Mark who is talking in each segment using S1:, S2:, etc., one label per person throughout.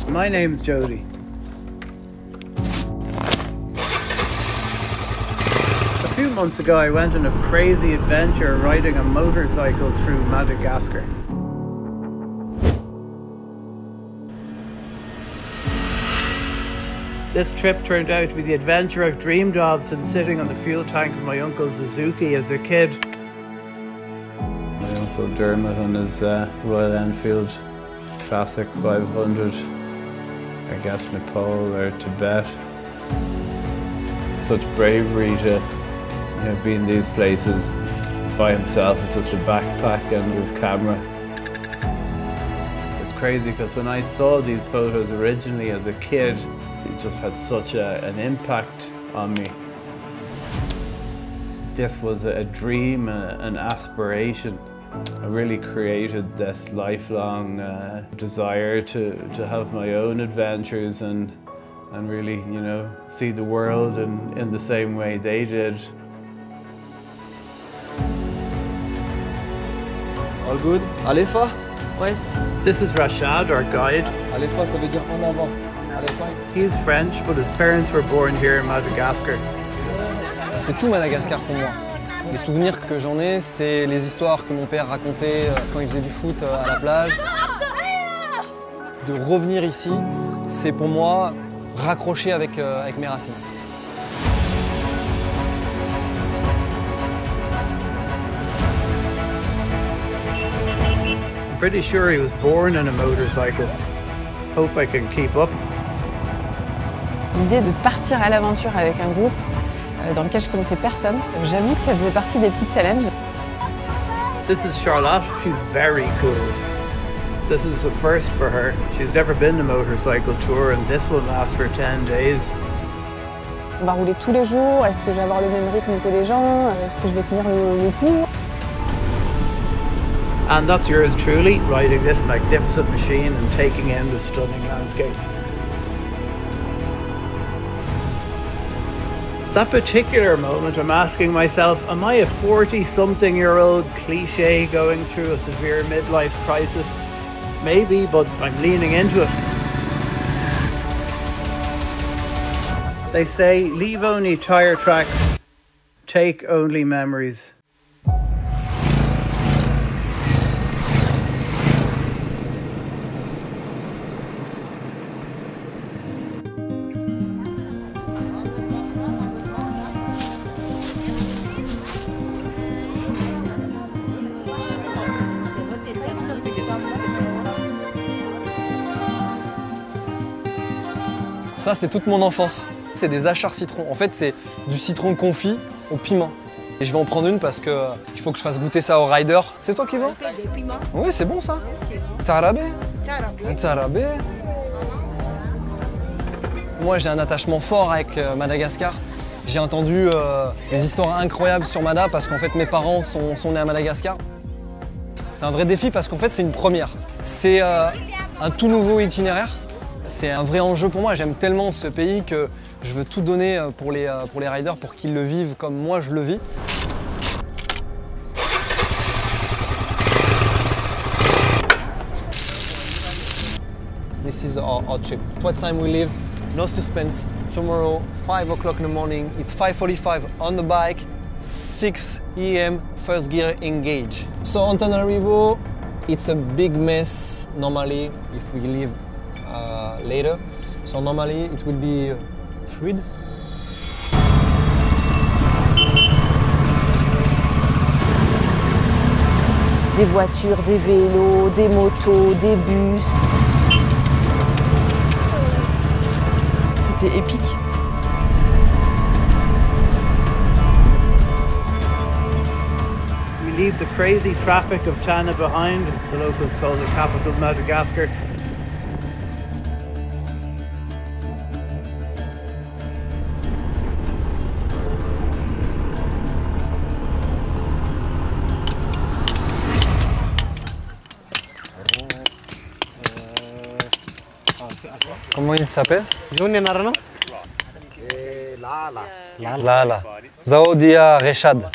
S1: My name's Jody. A few months ago I went on a crazy adventure riding a motorcycle through Madagascar. This trip turned out to be the adventure I've dreamed of since sitting on the fuel tank of my uncle Suzuki as a kid. My uncle Dermot on his Royal Enfield Classic 500, or Gas Nepal or Tibet. Such bravery to be in these places by himself with just a backpack and his camera. It's crazy because when I saw these photos originally as a kid, it just had such an impact on me. This was a dream, an aspiration. I really created this lifelong desire to have my own adventures and really, see the world in the same way they did.
S2: All good? Alefa?
S1: Ouais. This is Rashad, our guide.
S2: Alefa, ça veut dire en avant.
S1: He's French, but his parents were born here in Madagascar.
S3: C'est tout Madagascar pour moi. Les souvenirs que j'en ai, c'est les histoires que mon père racontait quand il faisait du foot à la plage. De revenir ici, c'est pour moi raccrocher avec mes racines.
S1: I'm pretty sure he was born on a motorcycle. Hope I can keep up.
S4: L'idée de partir à l'aventure avec un groupe dans lequel je connaissais personne, j'avoue que ça faisait partie des petits challenges.
S1: This is Charlotte. She's very cool. This is a first for her. She's never been to a motorcycle tour and this will last for 10 days.
S4: On va rouler tous les jours. Est-ce que je vais avoir le même rythme que les gens? Est-ce que je vais tenir le coup?
S1: And that's yours truly, riding this magnificent machine and taking in the stunning landscape. That particular moment, I'm asking myself, am I a 40-something-year-old cliche going through a severe midlife crisis? Maybe, but I'm leaning into it. They say, leave only tire tracks, take only memories.
S3: Ça, c'est toute mon enfance. C'est des achards citron. En fait, c'est du citron confit au piment. Et je vais en prendre une parce que il faut que je fasse goûter ça aux riders. C'est toi qui vends? Oui, c'est bon ça. Tarabé. Tarabé. Moi, j'ai un attachement fort avec Madagascar. J'ai entendu des histoires incroyables sur Mada parce qu'en fait, mes parents sont nés à Madagascar. C'est un vrai défi parce qu'en fait, c'est une première. C'est un tout nouveau itinéraire. C'est un vrai enjeu pour moi. J'aime tellement ce pays que je veux tout donner pour les riders pour qu'ils le vivent comme moi je le vis. This is our trip. What time we leave? No suspense. Tomorrow, 5 o'clock in the morning. It's 5:45 on the bike. 6 a.m. first gear engage. So on Antananarivo, it's a big mess normally if we leave later. So normally it will be fluid.
S4: Des voitures, des vélos, des motos, des bus. C'était épique.
S1: We leave the crazy traffic of Tana behind, as the locals call the capital of Madagascar.
S3: Comment il s'appelle?
S2: Lala.
S3: Lala. Zaoudia Rechad.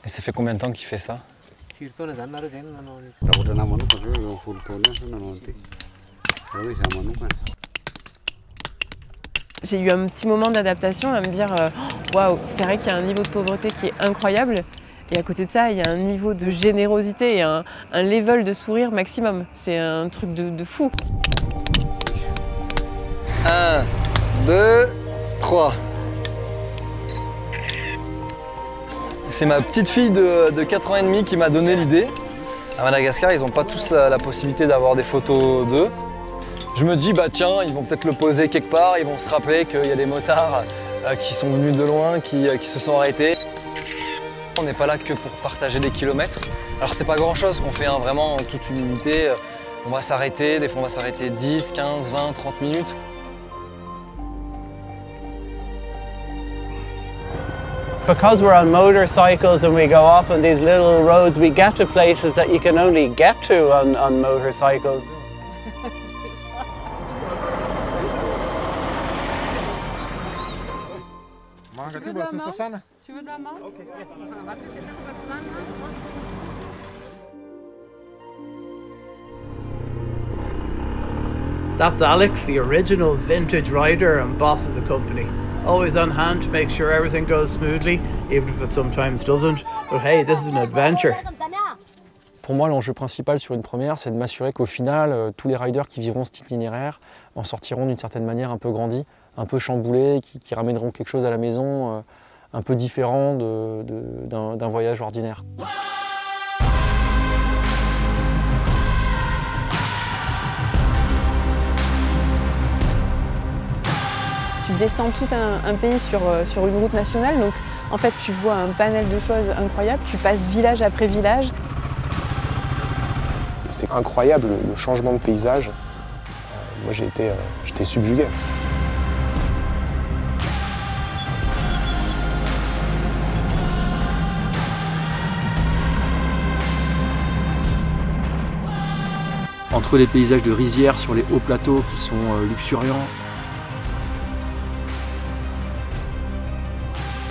S3: Et ça fait combien de temps qu'il fait ça?
S5: J'ai eu un petit moment d'adaptation à me dire waouh, c'est vrai qu'il y a un niveau de pauvreté qui est incroyable et à côté de ça, il y a un niveau de générosité et un level de sourire maximum. C'est un truc de fou.
S3: 1, 2, 3. C'est ma petite fille de 4 ans et demi qui m'a donné l'idée. À Madagascar, ils n'ont pas tous la possibilité d'avoir des photos d'eux. Je me dis, bah tiens, ils vont peut-être le poser quelque part, ils vont se rappeler qu'il y a des motards qui sont venus de loin, qui se sont arrêtés. On n'est pas là que pour partager des kilomètres. Alors c'est pas grand-chose qu'on fait, hein, vraiment en toute humilité. On va s'arrêter, des fois on va s'arrêter 10, 15, 20, 30 minutes.
S1: Because we're on motorcycles and we go off on these little roads, we get to places that you can only get to on motorcycles.
S6: Tu veux de la main?
S1: That's Alex, the original vintage rider and boss of the company. Always on hand to make sure everything goes smoothly, even if it sometimes doesn't. But hey, this is an adventure.
S7: Pour moi, l'enjeu principal sur une première, c'est de m'assurer qu'au final, tous les riders qui vivront cet itinéraire en sortiront d'une certaine manière un peu grandis, un peu chamboulés, qui ramèneront quelque chose à la maison un peu différent d'un voyage ordinaire.
S4: Tu descends tout un pays sur une route nationale, donc en fait tu vois un panel de choses incroyables, tu passes village après village.
S8: C'est incroyable le changement de paysage. Moi j'étais subjugué.
S7: Entre les paysages de rizières sur les hauts plateaux qui sont luxuriants,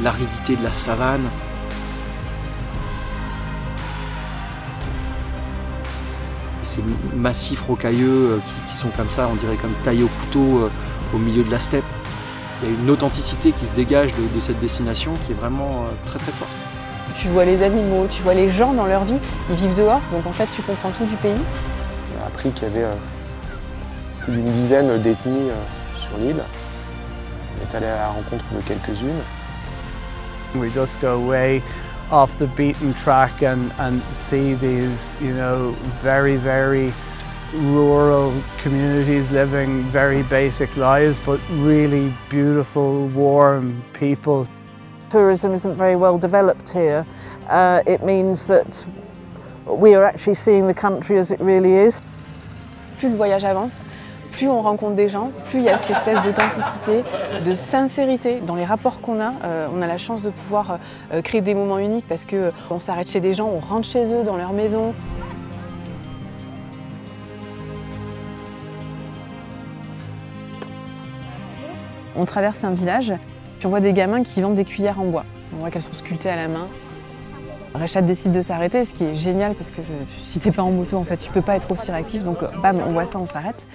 S7: l'aridité de la savane, ces massifs rocailleux qui sont comme ça, on dirait comme taillés au couteau au milieu de la steppe. Il y a une authenticité qui se dégage de cette destination qui est vraiment très très forte.
S4: Tu vois les animaux, tu vois les gens dans leur vie, ils vivent dehors, donc en fait tu comprends tout du pays.
S8: On a appris qu'il y avait plus d'une dizaine d'ethnies sur l'île. On est allé à la rencontre de quelques-unes.
S1: We just go way off the beaten track and see these, you know, very, very rural communities living very basic lives, but really beautiful, warm people.
S9: Tourism isn't very well developed here. It means that we are actually seeing the country as it really is.
S4: Plus le voyage avance, plus on rencontre des gens, plus il y a cette espèce d'authenticité, de sincérité dans les rapports qu'on a. On a la chance de pouvoir créer des moments uniques parce qu'on s'arrête chez des gens, on rentre chez eux, dans leur maison. On traverse un village, puis on voit des gamins qui vendent des cuillères en bois. On voit qu'elles sont sculptées à la main. Rachad décide de s'arrêter, ce qui est génial parce que si t'es pas en moto, en fait, tu peux pas être aussi réactif. Donc, bam, on voit ça, on s'arrête.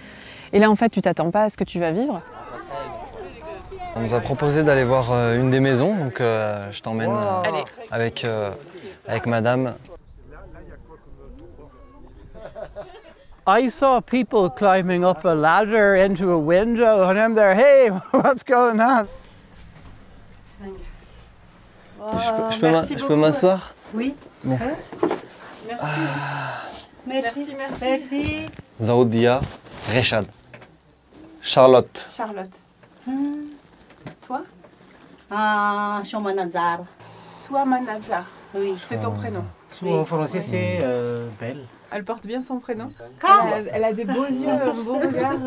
S4: Et là, en fait, tu t'attends pas à ce que tu vas vivre.
S3: On nous a proposé d'aller voir une des maisons, donc je t'emmène avec madame.
S1: I saw people climbing up a ladder into a window and I'm there, hey, what's going on?
S3: Je peux m'asseoir?
S6: Oui.
S3: Merci.
S6: Merci. Merci.
S3: Zaoudia, Rachad, Charlotte.
S4: Charlotte. Toi?
S6: Shomanazar.
S4: Souamanazar.
S6: Oui.
S4: C'est ton prénom.
S1: En français, c'est belle.
S4: Elle porte bien son prénom. Elle a des beaux yeux, un beau regard.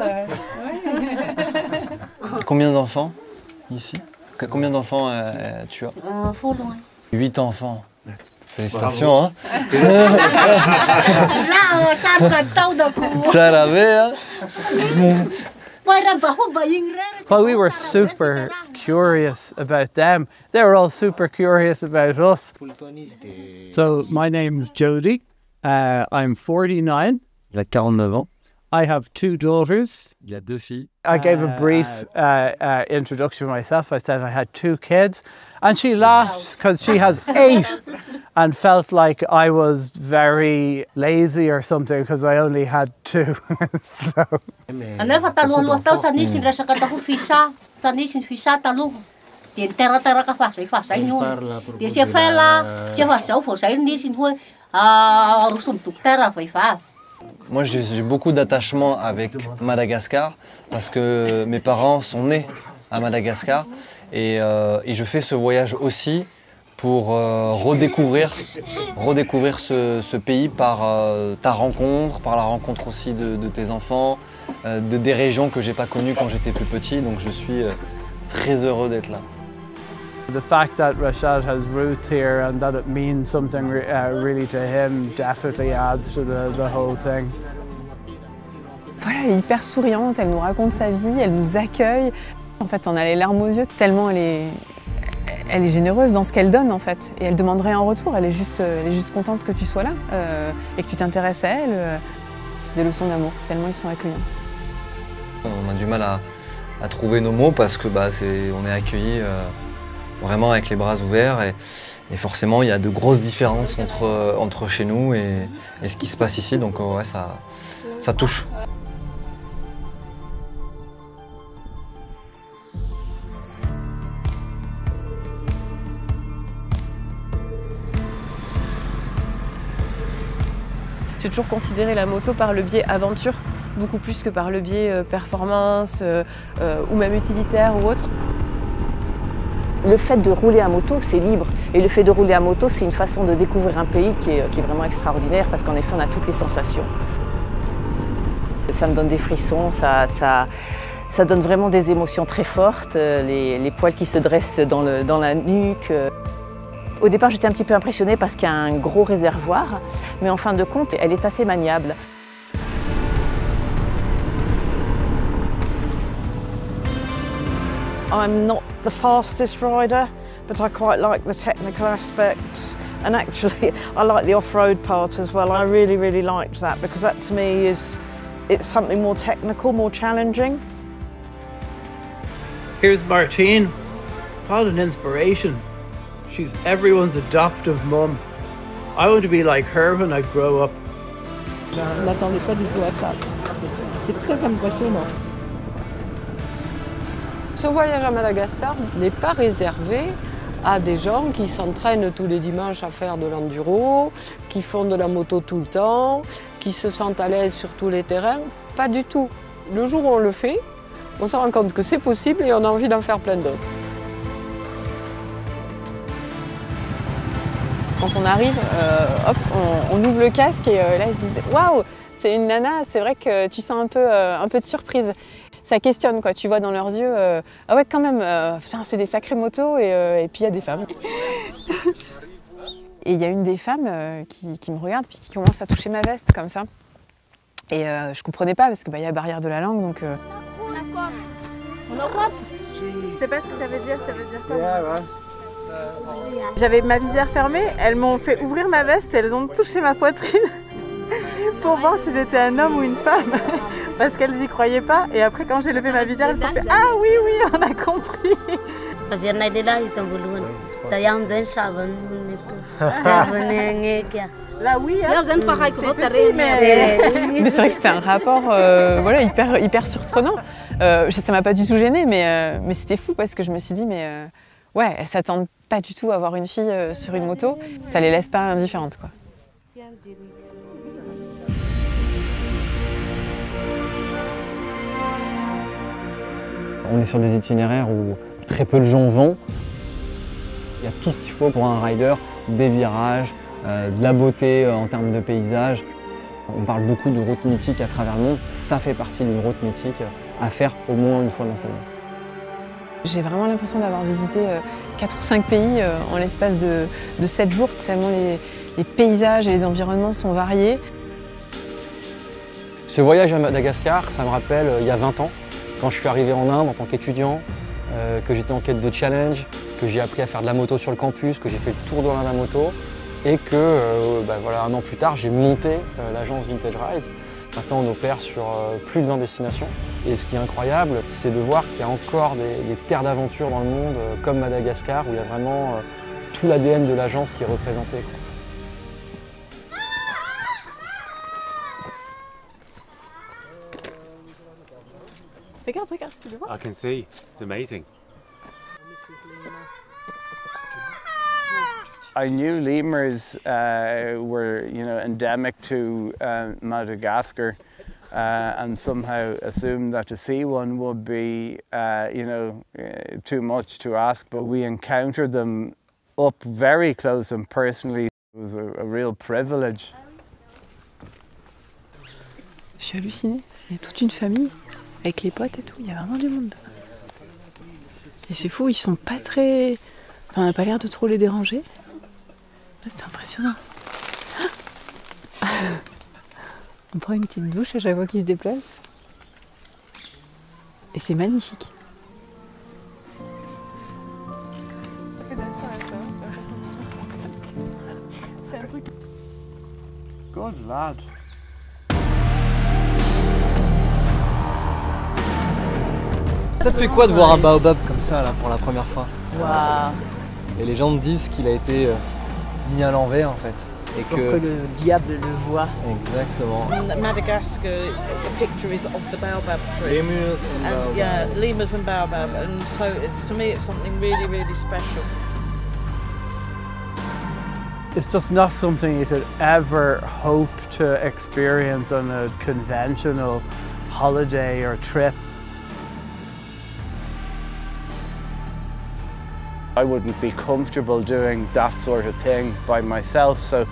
S3: Combien d'enfants ici? Combien d'enfants tu as? 8 enfants. Félicitations, hein?
S1: Well, we were super curious about them. They were all super curious about us. So my name's Jody. I'm 49.
S10: Il a 49 ans.
S1: I have 2 daughters.
S2: Il a 2 filles.
S1: I gave a brief introduction myself. I said I had 2 kids, and she laughed because she has 8 and felt like I was very lazy or something because I only had 2. So.
S3: Moi, j'ai beaucoup d'attachement avec Madagascar parce que mes parents sont nés à Madagascar et je fais ce voyage aussi pour redécouvrir ce pays par ta rencontre, par la rencontre aussi de tes enfants, des régions que j'ai pas connues quand j'étais plus petit. Donc je suis très heureux d'être là.
S1: The fact that Rashad has roots here and that it means something really to him definitely adds to the whole thing.
S4: Voilà, elle est hyper souriante, elle nous raconte sa vie, elle nous accueille. En fait, on a les larmes aux yeux tellement elle est généreuse dans ce qu'elle donne en fait. Et elle demande rien en retour, elle est juste contente que tu sois là et que tu t'intéresses à elle. C'est des leçons d'amour, tellement ils sont accueillants.
S3: On a du mal à trouver nos mots parce que on est accueillis vraiment avec les bras ouverts et forcément il y a de grosses différences entre chez nous et ce qui se passe ici, donc ouais, ça touche.
S5: J'ai toujours considéré la moto par le biais aventure, beaucoup plus que par le biais performance ou même utilitaire ou autre.
S9: Le fait de rouler à moto, c'est libre. Et le fait de rouler à moto, c'est une façon de découvrir un pays qui est vraiment extraordinaire parce qu'en effet, on a toutes les sensations. Ça me donne des frissons, ça donne vraiment des émotions très fortes, les poils qui se dressent dans la nuque. Au départ, j'étais un petit peu impressionnée parce qu'il y a un gros réservoir, mais en fin de compte, elle est assez maniable. I'm not the fastest rider, but I quite like the technical aspects. And actually, I like the off-road part as well. I really, really liked that because that to me it's something more technical, more challenging.
S1: Here's Martine. What an inspiration. She's everyone's adoptive mum. I want to be like her when I grow up.
S6: Je ne m'attendais pas du tout à ça. C'est très impressionnant.
S10: Ce voyage à Madagascar n'est pas réservé à des gens qui s'entraînent tous les dimanches à faire de l'enduro, qui font de la moto tout le temps, qui se sentent à l'aise sur tous les terrains. Pas du tout. Le jour où on le fait, on se rend compte que c'est possible et on a envie d'en faire plein d'autres.
S4: Quand on arrive, hop, on ouvre le casque et là ils se disent « Waouh, c'est une nana !» C'est vrai que tu sens un peu de surprise. Ça questionne, quoi. Tu vois dans leurs yeux, ah ouais, quand même, putain, c'est des sacrées motos et puis il y a des femmes. Et il y a une des femmes qui me regarde puis qui commence à toucher ma veste comme ça. Et je comprenais pas parce que y a barrière de la langue, donc.
S6: Je sais pas ce que ça veut dire quoi? J'avais ma visière fermée, elles m'ont fait ouvrir ma veste et elles ont touché ma poitrine pour voir si j'étais un homme ou une femme, parce qu'elles y croyaient pas. Et après, quand j'ai levé ma visière, elles se sont fait « Ah oui, oui, on a compris !» Là, oui, hein,
S4: mais c'est vrai que c'était un rapport voilà, hyper surprenant. Ça m'a pas du tout gênée, mais c'était fou parce que je me suis dit, mais ouais, elles s'attendent pas du tout à voir une fille sur une moto. Ça les laisse pas indifférentes, quoi.
S7: On est sur des itinéraires où très peu de gens vont. Il y a tout ce qu'il faut pour un rider, des virages, de la beauté en termes de paysage. On parle beaucoup de routes mythiques à travers le monde. Ça fait partie d'une route mythique à faire au moins une fois dans sa vie.
S4: J'ai vraiment l'impression d'avoir visité 4 ou 5 pays en l'espace de 7 jours, tellement les paysages et les environnements sont variés.
S7: Ce voyage à Madagascar, ça me rappelle il y a 20 ans, quand je suis arrivé en Inde en tant qu'étudiant, que j'étais en quête de challenge, que j'ai appris à faire de la moto sur le campus, que j'ai fait le tour de l'Inde à moto et que voilà, un an plus tard, j'ai monté l'agence Vintage Ride Maintenant, on opère sur plus de 20 destinations. Et ce qui est incroyable, c'est de voir qu'il y a encore des terres d'aventure dans le monde, comme Madagascar, où il y a vraiment tout l'ADN de l'agence qui est représenté, quoi.
S6: Regarde, regarde, tu le vois?
S11: I can see. It's amazing.
S1: I knew lemurs were, endemic to Madagascar, and somehow assumed that to see one would be, too much to ask. But we encountered them up very close and personally. It was a real privilege.
S6: Je suis hallucinée. Il y a toute une famille avec les potes et tout. Il y a vraiment du monde. Et c'est fou, ils sont pas très. Enfin, on n'a pas l'air de trop les déranger. C'est impressionnant. On prend une petite douche à chaque fois qu'ils se déplacent. Et c'est magnifique. C'est un truc.
S1: Good lad.
S3: Ça te fait quoi de voir un baobab comme ça là pour la première fois?
S6: Waouh!
S3: Et les gens me disent qu'il a été mis à l'envers en fait. Et
S6: pour que le diable le voie.
S3: Exactement.
S12: Madagascar, the picture is of the baobab tree.
S3: Lemurs and baobab.
S12: Yeah, lemurs and baobab, and so to me it's something really, really special.
S1: It's just not something you could ever hope to experience on a conventional holiday or trip. I wouldn't be comfortable doing that sort of thing by myself, so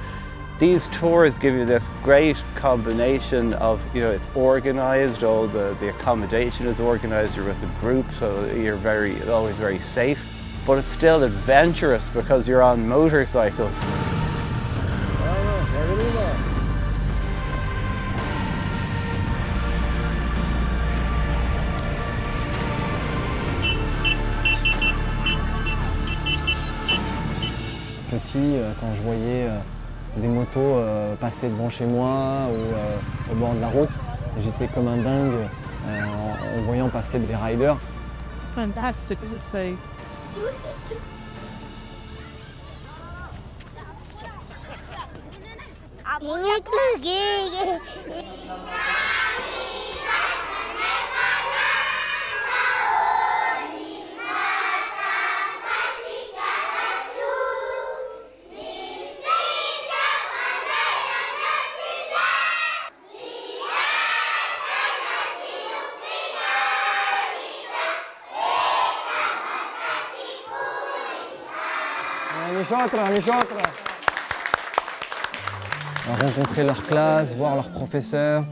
S1: these tours give you this great combination of, it's organised, all the accommodation is organised, you're with a group, so you're always very safe, but it's still adventurous because you're on motorcycles.
S7: Petit, quand je voyais des motos passer devant chez moi ou au bord de la route, j'étais comme un dingue en voyant passer des riders.
S12: Fantastic to see.
S7: Rencontrer leur classe, voir leurs professeurs,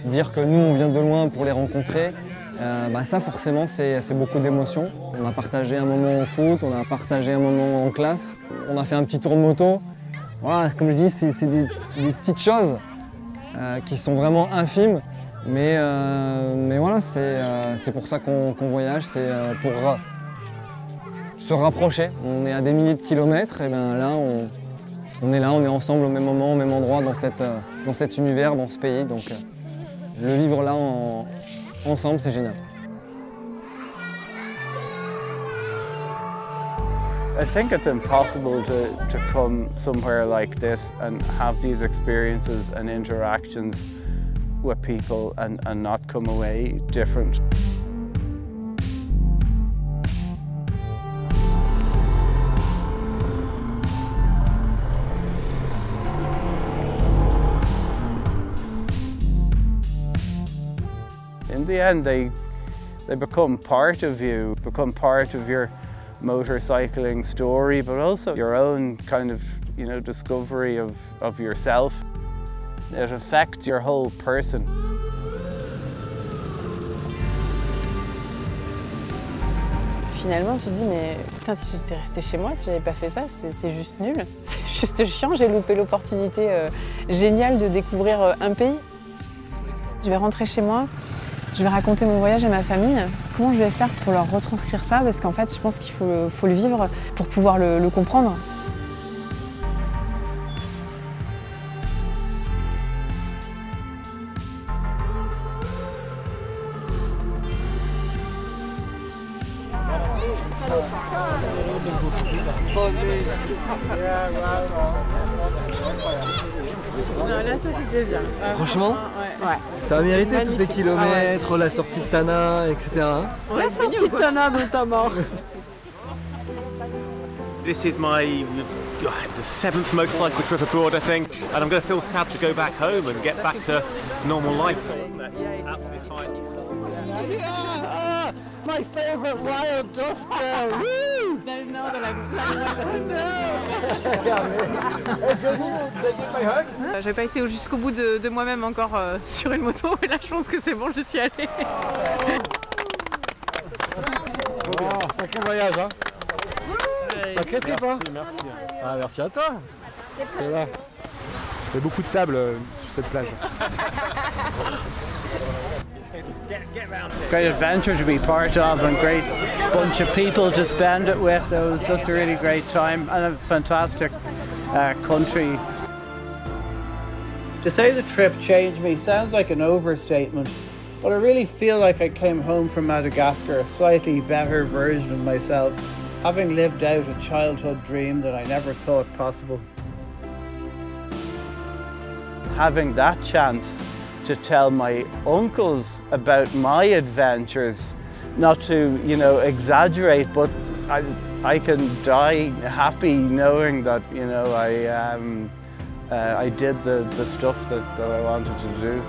S7: dire que nous on vient de loin pour les rencontrer, ça forcément c'est beaucoup d'émotions. On a partagé un moment au foot, on a partagé un moment en classe, on a fait un petit tour de moto. Voilà, comme je dis, c'est des petites choses qui sont vraiment infimes, mais voilà, c'est pour ça qu'on voyage, c'est pour se rapprocher. On est à des milliers de kilomètres, et bien là, on est ensemble au même moment, au même endroit, dans cet univers, dans ce pays. Donc le vivre là ensemble, c'est génial.
S1: I think it's impossible to come somewhere like this and have these experiences and interactions with people and not come away different. In the end, they become part of you, become part of your motorcycling story, but also your own kind of, discovery of yourself. It affects your whole person.
S4: Finalement, tu te dis, mais putain, si j'étais restée chez moi, si j'avais pas fait ça, c'est juste nul. C'est juste chiant, j'ai loupé l'opportunité géniale de découvrir un pays. Je vais rentrer chez moi, je vais raconter mon voyage à ma famille. Comment je vais faire pour leur retranscrire ça? Parce qu'en fait, je pense qu'il faut le vivre pour pouvoir le comprendre.
S6: Non, là, ça fait plaisir.
S3: Franchement,
S6: ouais.
S3: ça a mérité tous ces kilomètres, la sortie de Tana, etc.
S10: La sortie de Tana notamment.
S11: This is my the 7th motorcycle trip abroad, I think, and I'm going to feel sad to go back home and get back to normal life. Absolutely fine.
S1: My favourite wild duster! Woo!
S6: There's no other like. J'ai pas été jusqu'au bout de moi-même encore sur une moto, et là je pense que c'est bon, je suis allée.
S7: Sacré voyage, hein. Sacré trip, hein. Merci. Ah, merci à toi. Et là.
S8: Il y a beaucoup de sable sur cette plage.
S1: Great adventure to be part of and great bunch of people to spend it with. It was just a really great time and a fantastic country. To say the trip changed me sounds like an overstatement, but I really feel like I came home from Madagascar a slightly better version of myself, having lived out a childhood dream that I never thought possible. Having that chance to tell my uncles about my adventures, not to, you know, exaggerate, but I can die happy knowing that, you know, I did the stuff that I wanted to do.